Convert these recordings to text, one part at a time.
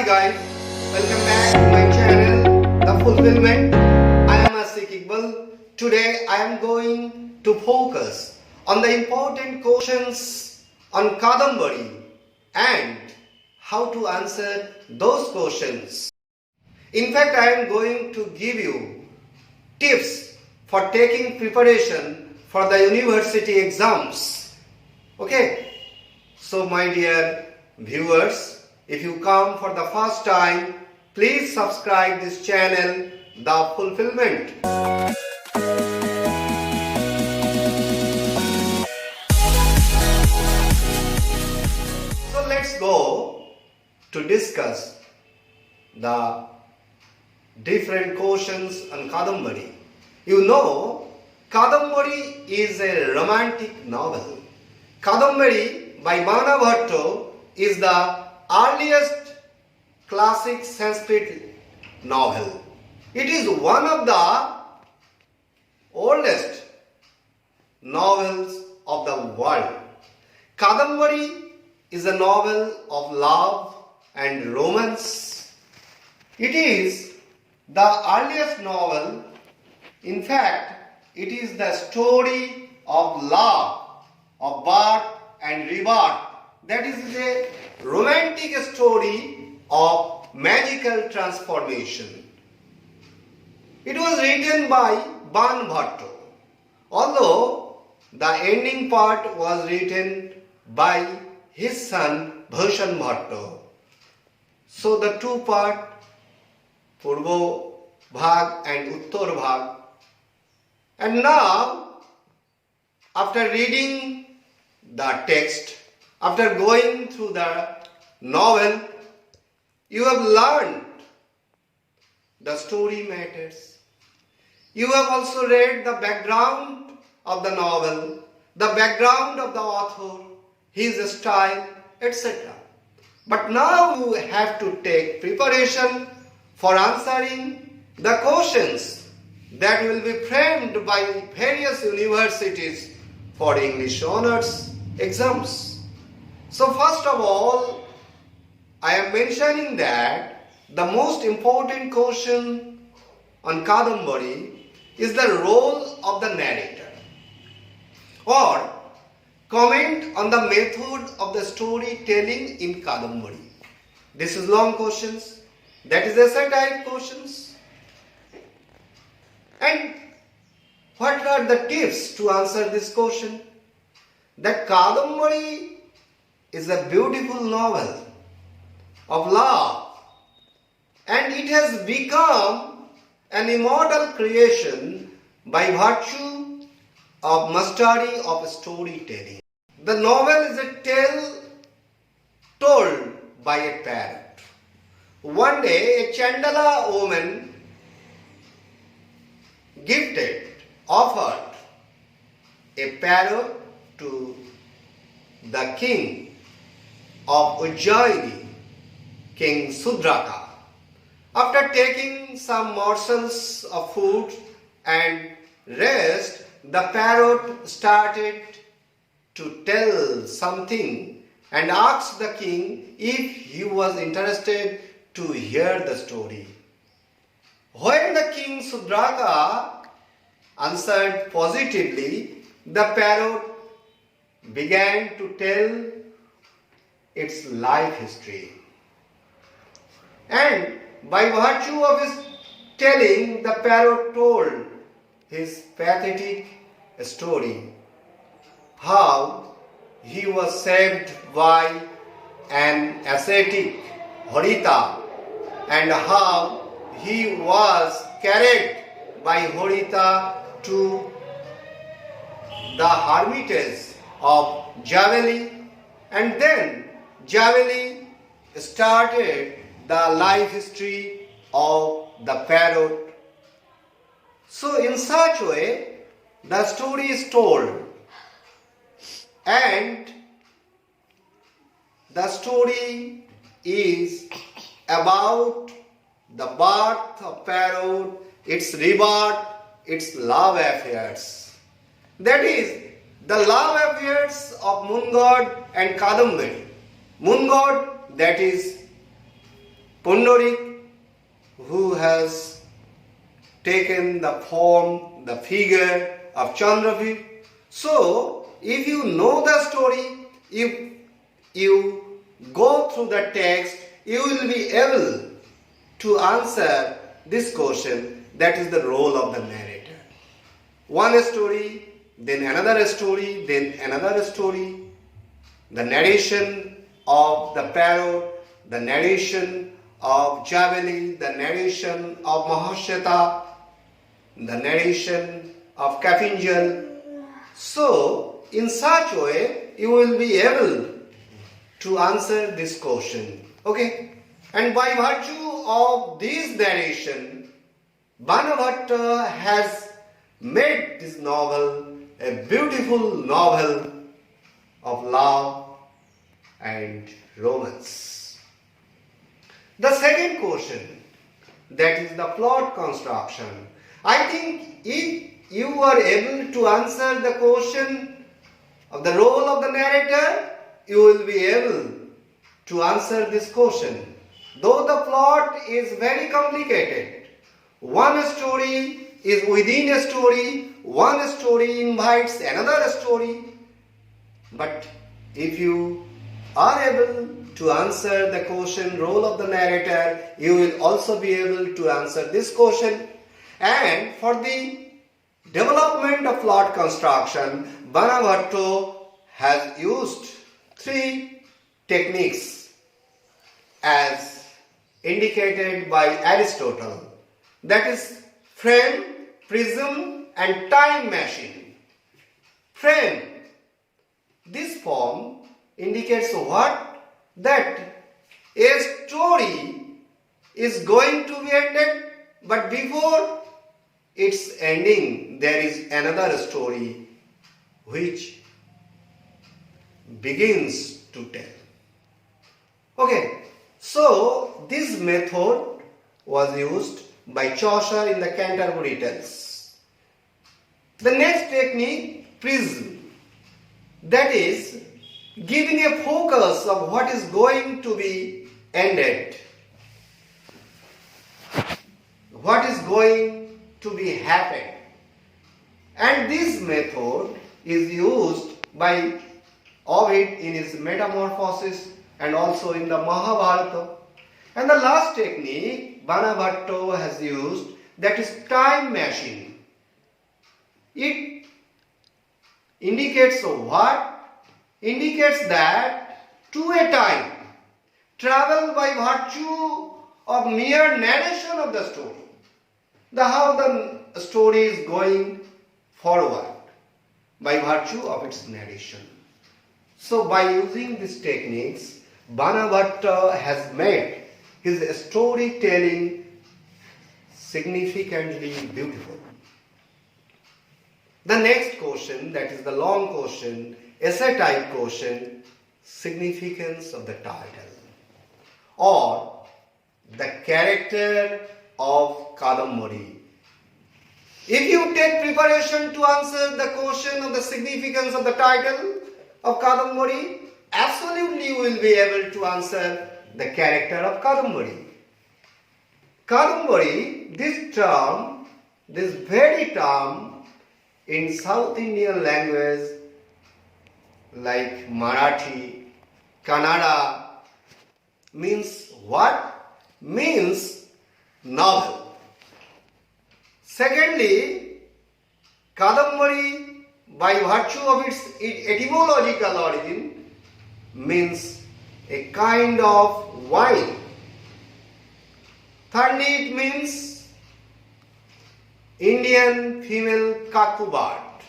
Hi guys, welcome back to my channel, The Fulfilment. I am Asik Iqbal. Today I am going to focus on the important questions on Kadambari and how to answer those questions. In fact, I am going to give you tips for taking preparation for the university exams. Okay, so my dear viewers, if you come for the first time, please subscribe this channel, The Fulfilment. So let's go to discuss the different questions on Kadambari. You know, Kadambari is a romantic novel. Kadambari by Banabhatta is the earliest classic Sanskrit novel. It is one of the oldest novels of the world. Kadambari is a novel of love and romance. It is the earliest novel. In fact, it is the story of love, of birth and rebirth. That is a romantic story of magical transformation. It was written by Banabhatta, although the ending part was written by his son Bhushan. So the two parts, Purvo Bhag and Uttar Bhag. And now, after reading the text, after going through the novel, you have learned the story matters. You have also read the background of the novel, the background of the author, his style, etc. But now you have to take preparation for answering the questions that will be framed by various universities for English honors exams. So first of all, I am mentioning that the most important question on Kadambari is the role of the narrator, or comment on the method of the storytelling in Kadambari. This is long questions, that is essay type questions. And what are the tips to answer this question? That Kadambari is a beautiful novel of love, and it has become an immortal creation by virtue of mastery of storytelling. The novel is a tale told by a parrot. One day, a Chandala woman offered a parrot to the king of Ujjaini, King Sudraka. After taking some morsels of food and rest, the parrot started to tell something and asked the king if he was interested to hear the story. When the king Sudraka answered positively, the parrot began to tell its life history. And by virtue of his telling, the parrot told his pathetic story, how he was saved by an ascetic, Horita, and how he was carried by Horita to the hermitage of Javeli, and then Javeli started the life history of the parrot. So in such way, the story is told, and the story is about the birth of parrot, its rebirth, its love affairs. That is, the love affairs of moon god and Kadambari. Moon god, that is Pundarik, who has taken the form, the figure of Chandrabir. So, if you know the story, if you go through the text, you will be able to answer this question. That is the role of the narrator. One story, then another story, then another story. The narration of the parrot, the narration of Javeli, the narration of Mahashweta, the narration of Kafinjal. So, in such way, you will be able to answer this question. Okay? And by virtue of this narration, Banabhatta has made this novel a beautiful novel of love and romance. The second question, that is the plot construction. I think if you are able to answer the question of the role of the narrator, you will be able to answer this question. Though the plot is very complicated, one story is within a story, one story invites another story. But if you are able to answer the question, role of the narrator, you will also be able to answer this question. And for the development of plot construction, Banabhatta has used 3 techniques as indicated by Aristotle. That is frame, prism and time machine. Frame. This form indicates what? That a story is going to be ended, but before its ending there is another story which begins to tell. Okay, so this method was used by Chaucer in the Canterbury Tales. The next technique, prism, that is giving a focus of what is going to be ended, what is going to be happened. And this method is used by Ovid in his Metamorphosis and also in the Mahabharata. And the last technique Banabhatta has used, that is time machine. It indicates what? Indicates that to a time, travel by virtue of mere narration of the story, how the story is going forward by virtue of its narration. So by using these techniques, Banabhatta has made his storytelling significantly beautiful. The next question, that is the long question, essay type question, significance of the title or the character of Kadambari. If you take preparation to answer the question of the significance of the title of Kadambari, absolutely you will be able to answer the character of Kadambari. Kadambari, this term, this very term in South Indian language like Marathi, Kannada, means what? Means novel. Secondly, Kadambari, by virtue of its etymological origin, means a kind of wine. Thirdly, it means Indian female cuckoo-bird,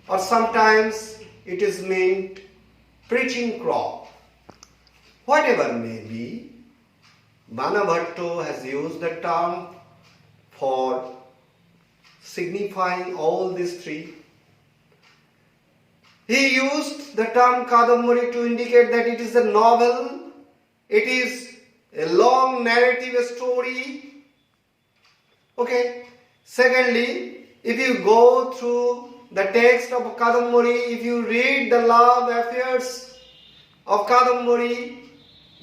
or sometimes it is meant preaching crop. Whatever may be, Banabhatta has used the term for signifying all these 3. He used the term Kadambari to indicate that it is a novel, it is a long narrative story. Okay. Secondly, if you go through the text of Kadambari, if you read the love affairs of Kadambari,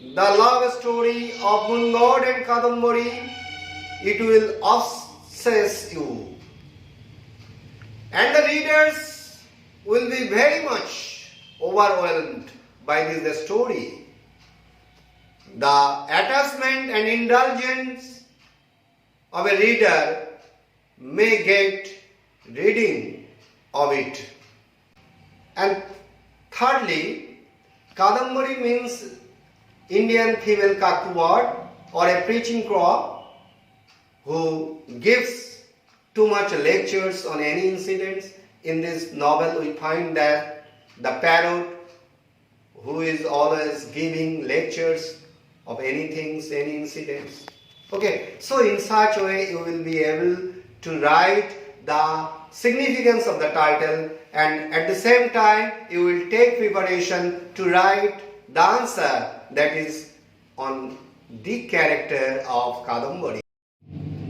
the love story of Moon God and Kadambari, it will obsess you. And the readers will be very much overwhelmed by this story. The attachment and indulgence of a reader may get reading of it. And thirdly, Kadambari means Indian female cuckoo or a preaching crow who gives too much lectures on any incidents. In this novel we find that the parrot who is always giving lectures of anything, any incidents. Okay, so in such a way you will be able to write the significance of the title, and at the same time you will take preparation to write the answer, that is on the character of Kadambari.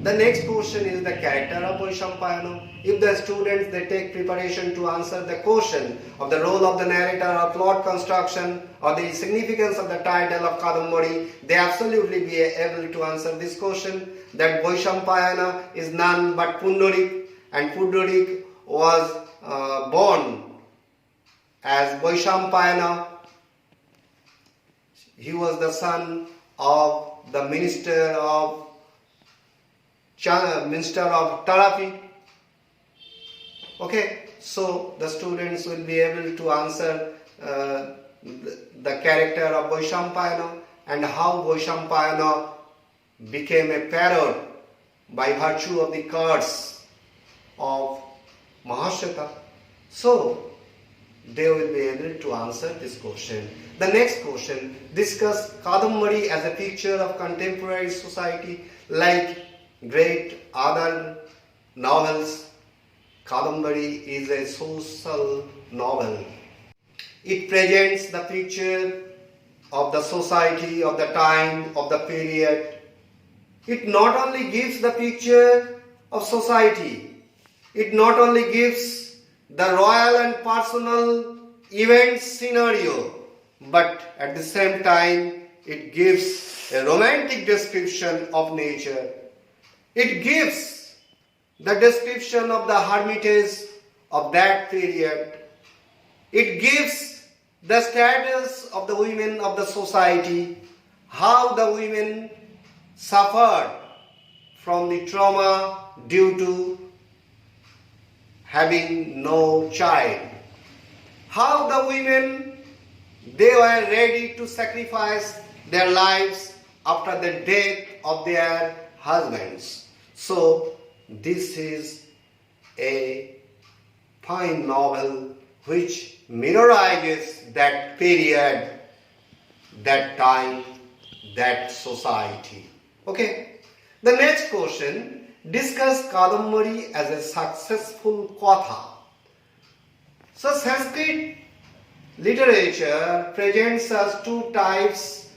The next question is the character of Vaishampayana. If the students they take preparation to answer the question of the role of the narrator or plot construction or the significance of the title of Kadambari, they absolutely be able to answer this question, that Vaishampayana is none but Pundarik, and Pundarik was born as Vaishampayana. He was the son of the minister of Tarapi. Okay, so the students will be able to answer the character of Vaishampayana and how Vaishampayana became a parrot by virtue of the curse of Mahashata. So they will be able to answer this question. The next question, discuss Kadambari as a picture of contemporary society. Like great other novels, Kadambari is a social novel. It presents the picture of the society, of the time, of the period. It not only gives the picture of society, it not only gives the royal and personal event scenario, but at the same time it gives a romantic description of nature. It gives the description of the hermitage of that period. It gives the status of the women of the society, how the women suffered from the trauma due to having no child. How the women, they were ready to sacrifice their lives after the death of their husbands. So this is a fine novel which mirrorizes that period, that time, that society. Okay. The next question, discuss Kadambari as a successful katha. So Sanskrit literature presents us two types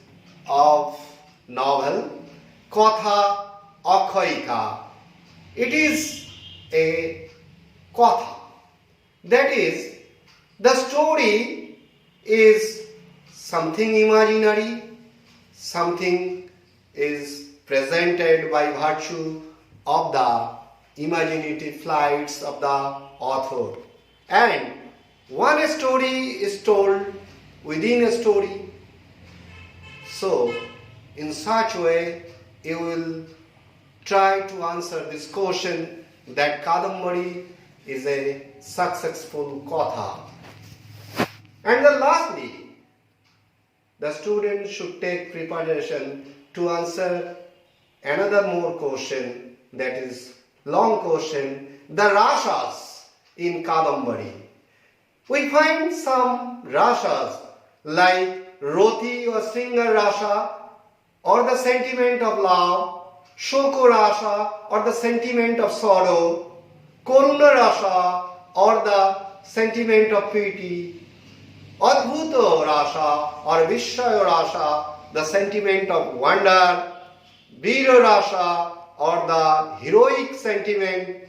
of novel, katha, akhayika. It is a katha. That is, the story is something imaginary, something is presented by virtue of the imaginative flights of the author. And one story is told within a story. So, in such way, you will try to answer this question that Kadambari is a successful katha. And then lastly, the student should take preparation to answer another more question, that is long question, the rashas in Kadambari. We find some rashas like Roti or Singer Rasha, or the sentiment of love, Shoko Rasha or the sentiment of sorrow, Karuna Rasha or the sentiment of pity, Adbhuta Rasha or Vishaya Rasha, the sentiment of wonder, Veera Rasha or the heroic sentiment,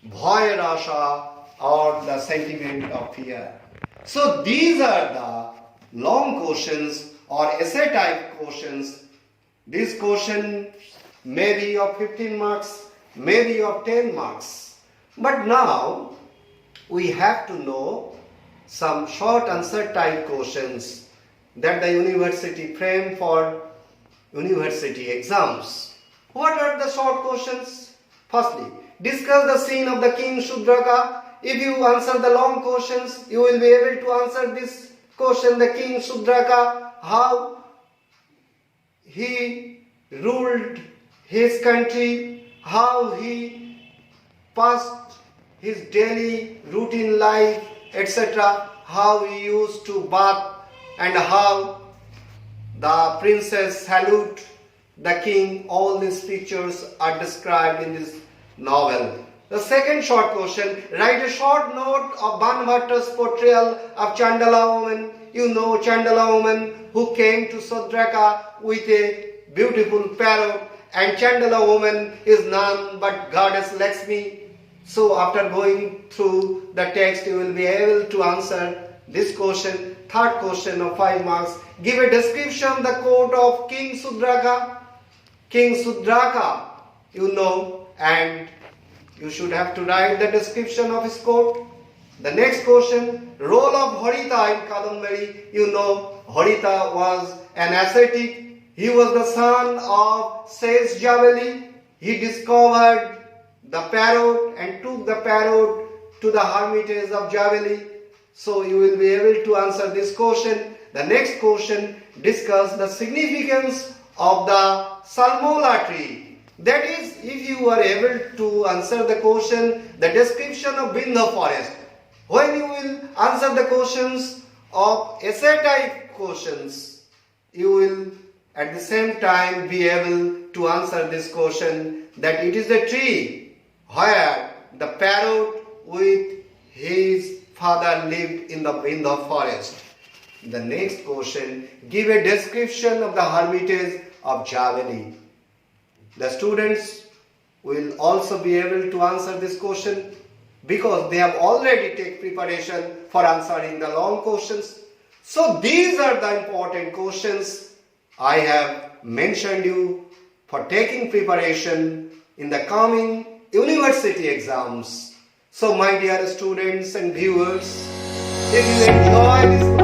Bhaya Rasha or the sentiment of fear. So these are the long questions or essay type questions. These questions may be of 15 marks, may be of 10 marks. But now we have to know some short answer type questions that the university framed for university exams. What are the short questions? Firstly, discuss the scene of the king Shudraka. If you answer the long questions, you will be able to answer this question, the king Shudraka, how he ruled his country, how he passed his daily routine life, etc., how he used to bath, and how the princess salute the king. All these pictures are described in this novel. The second short question, write a short note of Banabhatta's portrayal of Chandala woman. You know Chandala woman who came to Sudraka with a beautiful parrot, and Chandala woman is none but goddess Lakshmi. So after going through the text, you will be able to answer this question. Third question of 5 marks, give a description of the court of King Sudraka. King Sudraka, you know, and you should have to write the description of his court. The next question, role of Harita in Kadambari. You know, Harita was an ascetic. He was the son of sage Javali. He discovered the parrot and took the parrot to the hermitage of Javali. So you will be able to answer this question. The next question, discuss the significance of the salmola tree. That is, if you are able to answer the question, the description of Bindha forest. When you will answer the questions of essay type questions, you will at the same time be able to answer this question, that it is the tree where the parrot with his father lived in the forest. The next question, give a description of the hermitage of Javali. The students will also be able to answer this question because they have already taken preparation for answering the long questions. So these are the important questions I have mentioned you for taking preparation in the coming university exams. So my dear students and viewers, if you enjoy this